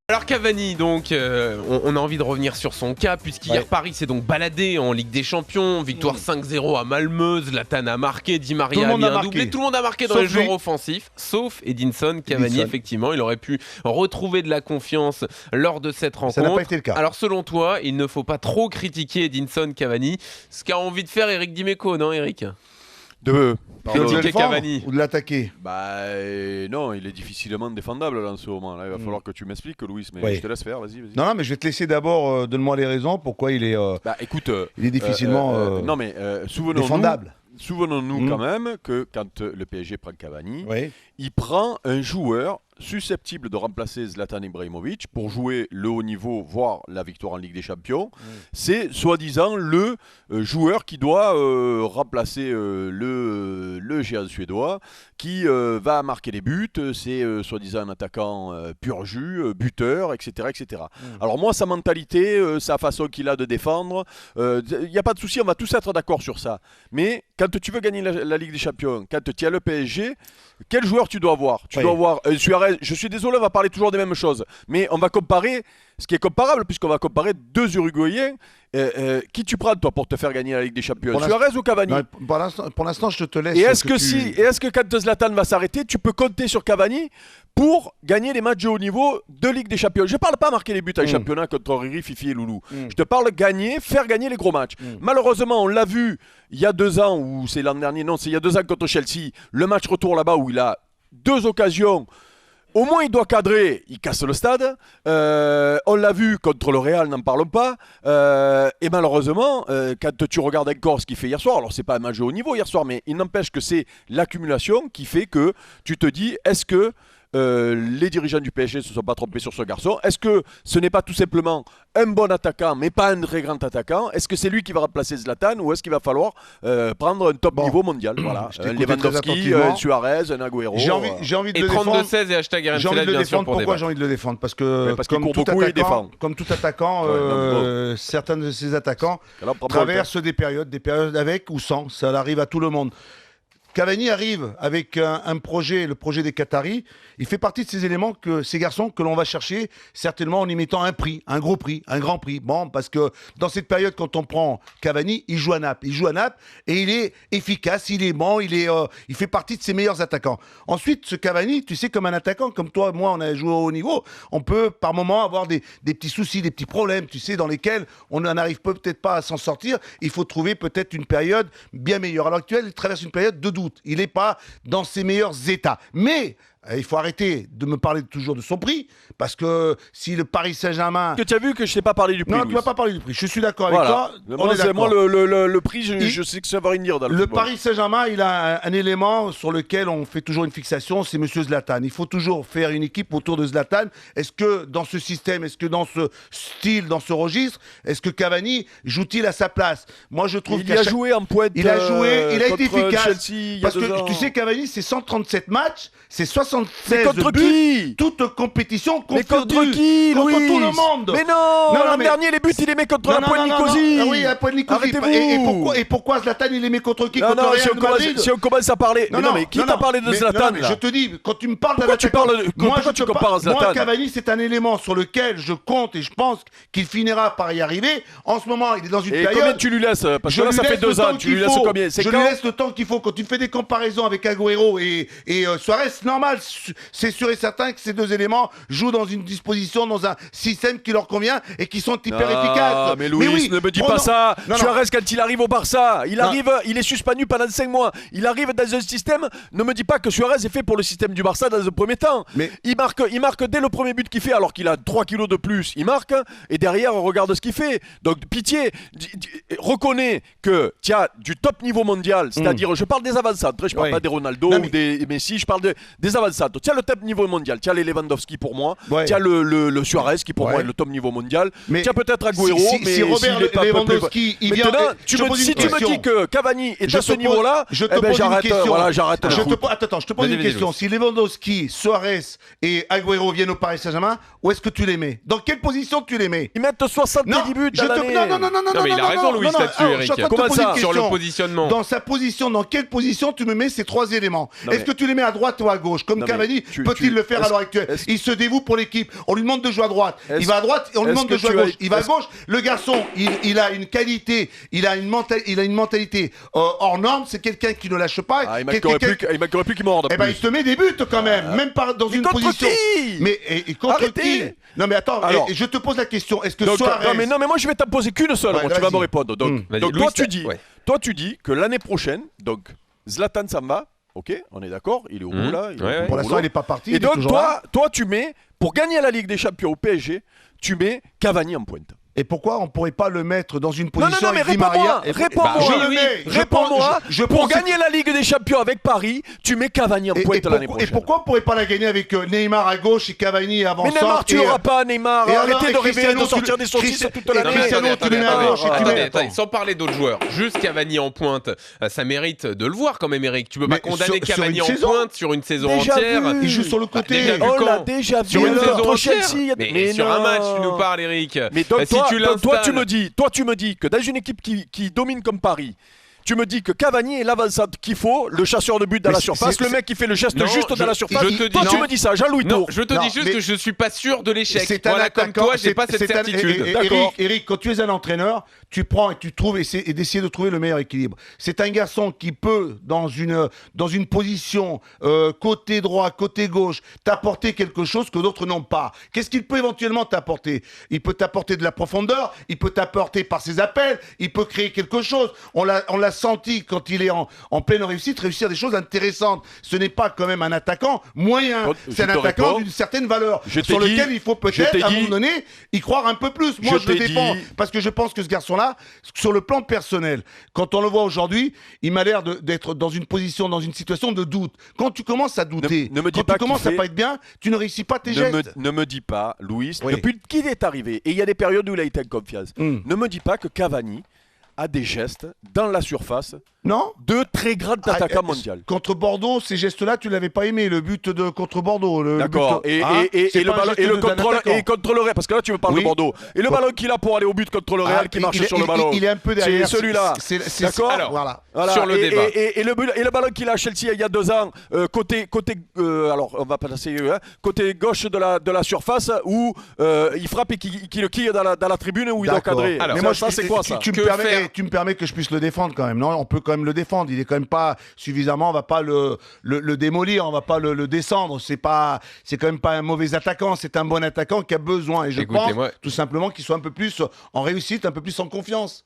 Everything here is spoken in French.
Alors Cavani, donc, on a envie de revenir sur son cas, puisqu'hier Paris s'est donc baladé en Ligue des Champions, victoire 5-0 à Malmö, Zlatan a marqué, Di Maria a mis un doublé, tout le monde a marqué dans les joueurs offensifs, sauf Edinson Cavani, effectivement, il aurait pu retrouver de la confiance lors de cette rencontre. Ça n'a pas été le cas. Alors selon toi, il ne faut pas trop critiquer Edinson Cavani, ce qu'a envie de faire Eric Dimeco, non Eric ? De critiquer Cavani ou de l'attaquer? Non, il est difficilement défendable là, en ce moment. Là, il va falloir que tu m'expliques, Louis, mais je te laisse faire, vas-y. Non, mais je vais te laisser d'abord, donne-moi les raisons pourquoi il est, écoute, il est difficilement défendable. Souvenons-nous quand même que quand le PSG prend Cavani, il prend un joueur susceptible de remplacer Zlatan Ibrahimovic pour jouer le haut niveau, voire la victoire en Ligue des Champions. C'est soi-disant le joueur qui doit remplacer le géant suédois, qui va marquer les buts. C'est soi-disant un attaquant pur jus, buteur, etc. etc. Alors moi, sa mentalité, sa façon qu'il a de défendre, il n'y a pas de souci, on va tous être d'accord sur ça. Mais quand tu veux gagner la Ligue des Champions, quand tu as le PSG, quel joueur tu dois avoir? Tu dois avoir Suarez. Je suis désolé, on va parler toujours des mêmes choses, mais on va comparer ce qui est comparable, puisqu'on va comparer deux Uruguayens. Qui tu prends, toi, pour te faire gagner la Ligue des Champions? Suarez ou Cavani? Pour l'instant, je te laisse. Et est-ce que quand Zlatan va s'arrêter, tu peux compter sur Cavani pour gagner les matchs de haut niveau de Ligue des Champions? Je ne parle pas marquer les buts en championnat contre Riri, Fifi et Loulou. Je te parle faire gagner les gros matchs. Malheureusement, on l'a vu il y a 2 ans, ou c'est l'an dernier, non, c'est il y a 2 ans contre Chelsea, le match retour là-bas où il a 2 occasions. Au moins, il doit cadrer, il casse le stade. On l'a vu contre le Real, n'en parlons pas. Et malheureusement, quand tu regardes encore ce qu'il fait hier soir, alors c'est pas un match de haut niveau hier soir, mais il n'empêche que c'est l'accumulation qui fait que tu te dis, est-ce que les dirigeants du PSG ne se sont pas trompés sur ce garçon? Est-ce que ce n'est pas tout simplement un bon attaquant, mais pas un très grand attaquant? Est-ce que c'est lui qui va remplacer Zlatan, ou est-ce qu'il va falloir prendre un top niveau mondial? Voilà, un Lewandowski, un Suarez, un Agüero. J'ai envie de et le défendre. 32-16 et hashtag J'ai envie de le défendre. Pourquoi débat. j'ai envie de le défendre? Parce que comme tout attaquant, certains de ces attaquants traversent des périodes avec ou sans. Ça arrive à tout le monde. Cavani arrive avec un projet, le projet des Qataris. Il fait partie de ces éléments, ces garçons que l'on va chercher certainement en y mettant un prix, un gros prix, un grand prix. Bon, parce que dans cette période, quand on prend Cavani, il joue à Naples. Il joue à Naples et il est efficace, il est bon, il fait partie de ses meilleurs attaquants. Ensuite, ce Cavani, tu sais, comme un attaquant, comme toi, moi, on a joué au haut niveau, on peut par moment avoir des petits soucis, des petits problèmes, tu sais, dans lesquels on n'arrive peut-être pas à s'en sortir. Il faut trouver peut-être une période bien meilleure. À l'heure actuelle, il traverse une période de doute. Il n'est pas dans ses meilleurs états. Mais il faut arrêter de me parler toujours de son prix, parce que si le Paris Saint-Germain... Que tu as vu que je ne t'ai pas parlé du prix. Non, tu ne m'as pas parlé du prix. Je suis d'accord avec toi. Moi, le prix, je sais que ça va rien dire dans le Paris Saint-Germain, il a un élément sur lequel on fait toujours une fixation, c'est M. Zlatan. Il faut toujours faire une équipe autour de Zlatan. Est-ce que dans ce système, est-ce que dans ce style, dans ce registre, est-ce que Cavani joue-t-il à sa place? Moi, je trouve qu'il a joué en pointe. Il a joué, il a été efficace. Chelsea, parce que tu sais, Cavani, c'est 137 matchs, c'est 76 contre buts, qui? toute compétition confondue. Mais contre qui, contre Louis? tout le monde. Mais non, l'an dernier, les buts, il les met contre la Pointe Nicosie. Oui, la Pointe Nicosie. Et pourquoi Zlatan, il les met contre qui? Contre Real Madrid? Si on commence à parler... Mais qui t'a parlé de Zlatan, là? Je te dis, quand tu me parles d'un attaquant... Pourquoi tu compares à Zlatan? Moi, Cavani, c'est un élément sur lequel je compte et je pense qu'il finira par y arriver. En ce moment, il est dans une période... Et combien tu lui laisses? Parce que là, ça fait 2 ans. Tu lui laisses combien? Je lui laisse le temps qu'il faut. Quand tu fais des comparaisons avec Agüero et Suarez, c'est normal. C'est sûr et certain que ces 2 éléments jouent dans une disposition, dans un système qui leur convient et qui sont hyper efficaces. Mais Louis, ne me dis pas ça. Suarez, quand il arrive au Barça, il est suspendu pendant 5 mois. Il arrive dans un système. Ne me dis pas que Suarez est fait pour le système du Barça dans un premier temps. Mais il marque dès le premier but qu'il fait, alors qu'il a 3 kilos de plus. Il marque et derrière, on regarde ce qu'il fait. Donc, pitié, reconnais que tu as du top niveau mondial. C'est-à-dire, je parle des avant-centres. Je parle pas des Ronaldo ou des Messi. Je parle des avant-centres. Tu as le top niveau mondial. Tu as les Lewandowski pour moi. Tu as le Suarez qui pour moi est le top niveau mondial. Tu as peut-être Agüero, mais si Robert Lewandowski, il vient... Si tu me dis que Cavani est à ce niveau-là, j'arrête. Attends, je te pose une question. Si Lewandowski, Suarez et Agüero viennent au Paris Saint-Germain, où est-ce que tu les mets? Dans quelle position tu les mets? Ils mettent 70 buts dans l'année. Non, mais il a raison, Louis, là-dessus, Eric. Comment ça? Sur le positionnement. Dans sa position, dans quelle position tu me mets ces 3 éléments? Est-ce que tu les mets à droite ou à gauche? Comme Cavani peut-il le faire à l'heure actuelle? Il se dévoue pour l'équipe. On lui demande de jouer à droite. Il va à droite et on lui demande de jouer à gauche. Il va à gauche. Le garçon, il a une qualité, il a une mentalité hors norme. C'est quelqu'un qui ne lâche pas. Il manquerait plus qu'il morde. Eh ben, il te met des buts quand même pas dans une position. Mais contre qui? Non mais attends, je te pose la question. Est-ce que Suarez... Non mais moi je vais t'en poser qu'une seule. Tu vas me répondre. Donc toi tu dis que l'année prochaine, donc Zlatan s'en va. Ok, on est d'accord. Il est au bout là. Pour l'instant, il n'est pas parti. Et donc toi tu mets pour gagner la Ligue des Champions au PSG, tu mets Cavani en pointe. Et pourquoi on ne pourrait pas le mettre dans une position avec Di Maria? Réponds-moi. Pour gagner la Ligue des Champions avec Paris, tu mets Cavani en pointe l'année prochaine. Et pourquoi on ne pourrait pas la gagner avec Neymar à gauche et Cavani avant ça? Mais Neymar, tu n'auras pas Neymar. Arrêtez de rêver de sortir des saucisses toute l'année. Attendez, sans parler d'autres joueurs, juste Cavani en pointe, ça mérite de le voir quand même, Eric. Tu peux pas condamner Cavani en pointe sur une saison entière. Il joue sur le côté. On l'a déjà vu sur une saison entière. Mais sur un match, tu nous parles, Eric. Mais toi, tu me dis que dans une équipe qui domine comme Paris, tu me dis que Cavani est l'avancante qu'il faut, le chasseur de but dans la surface, le mec qui fait le geste juste dans la surface. Toi, tu me dis ça, Jean-Louis Tour. Je te dis juste que je suis pas sûr de l'échec. Voilà, comme toi, j'ai pas cette certitude. Eric, quand tu es un entraîneur, tu prends et tu trouves et d'essayer de trouver le meilleur équilibre. C'est un garçon qui peut, dans une position côté droit, côté gauche, t'apporter quelque chose que d'autres n'ont pas. Qu'est-ce qu'il peut éventuellement t'apporter? Il peut t'apporter de la profondeur, il peut t'apporter par ses appels, il peut créer quelque chose. On l'a senti quand il est en pleine réussite, réussir des choses intéressantes. Ce n'est pas quand même un attaquant moyen. C'est un attaquant d'une certaine valeur sur lequel il faut peut-être, à un moment donné, y croire un peu plus. Moi, je le défends parce que je pense que ce garçon-là, sur le plan personnel, quand on le voit aujourd'hui, il m'a l'air d'être dans une position, dans une situation de doute. Quand tu commences à douter, quand tu commences à pas être bien, tu ne réussis pas tes gestes. Ne me dis pas, Louis, depuis qu'il est arrivé, et il y a des périodes où il a été en confiance, ne me dis pas que Cavani a des gestes dans la surface de très grands attaquants mondiaux. Contre Bordeaux, ces gestes-là, tu l'avais pas aimé, le but contre Bordeaux. D'accord. Et le contrôle contre le Real, parce que là tu me parles de Bordeaux. Et le ballon qu'il a pour aller au but contre le Real qui marche sur le ballon. Il est un peu derrière. C'est celui-là. D'accord. Voilà. Sur le débat. Et le ballon qu'il a à Chelsea il y a 2 ans, alors on va passer côté gauche de la surface où il frappe et qui le quille dans la tribune où il doit cadrer. Mais moi ça c'est quoi ça? Tu me permets que je puisse le défendre quand même. Non, on peut quand même le défendre. Il est quand même pas suffisamment. On va pas le démolir. On va pas le descendre. C'est quand même pas un mauvais attaquant. C'est un bon attaquant qui a besoin. Et je pense tout simplement qu'il soit un peu plus en réussite, un peu plus en confiance.